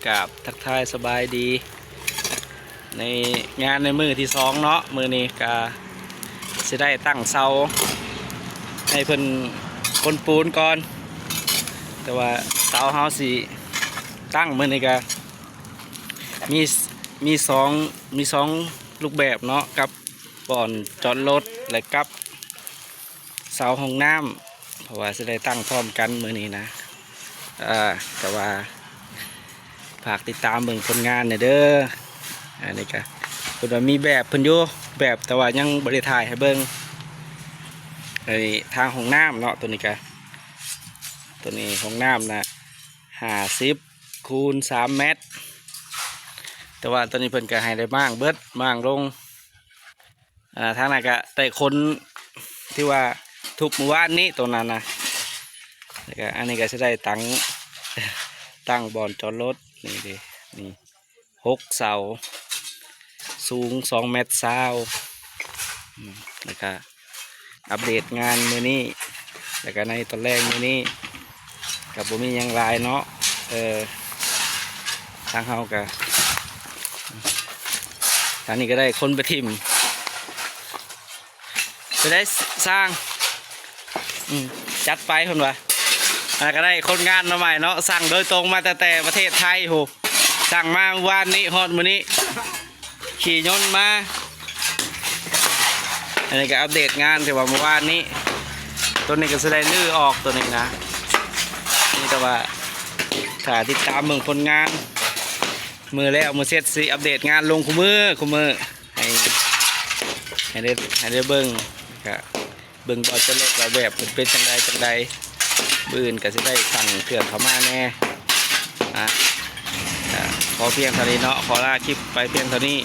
กับทักทายสบายดีในงานในมือที่สองเนาะมือนี้ก็จะได้ตั้งเสาให้เพิ่นคนปูนก่อนแต่ว่าเสาเฮาสิตั้งมือนี้ก็มีมีสองรูปแบบเนาะกับบ่อนจอดรถและกับเสาห้องน้ำเพราะว่าจะได้ตั้งพร้อมกันมือนี้นะแต่ว่าฝากติดตามเบิ่งผลงานเนี่ยเด้ออันนี้ก็เพิ่นว่ามีแบบเพิ่นอยู่แบบแต่ว่ายังบ่ได้ถ่ายให้เบิ่งไอ้ทางห้องน้ำเนาะตัวนี้ก็ตัวนี้ห้องน้ำนะ50 คูณ 3 เมตรแต่ว่าตัวนี้เพิ่นก็ให้ได้มั่างเบิดมั่างลงทางนั้นก็แต่คนที่ว่าทุบเมื่อวานนี้ตรงนั้นนะแล้วก็อันนี้ก็จะได้ตั้งบ่อนจอดรถนี่ดินี่6 เสาสูง2 เมตร 20แล้วก็อัปเดตงานมือนี้แล้วก็ในตอนแรกมือนี้กับผมมียังลายเนาะทางเฮากับทางนี้ก็ได้คนไปทิมไปได้สร้างจัดไปคนวะก็ได้คนงานมาใหม่เนาะสั่งโดยตรงมาแต่ประเทศไทยโหสั่งมาวันนี้ฮอดมื้อนี้ขี่ยนต์มาอันนี้ก็อัปเดตงานที่ว่าเมื่อวานนี้ตัวนี้ก็แสดงลื้อออกตัวนี้นะนี่แต่ว่าถ้าติดตามเมืองผลงานมือแล้วมือเสร็จสิอัปเดตงานลงคู่มือให้ได้เบิ่งก็เบิ่งต่อจะลดแบบเป็นจังใดบื้นก็จะได้สั่งเครื่องเข้ามาแน่ขอเพียงเท่านี้เนาะขอลาคลิปไปเพียงเท่านี้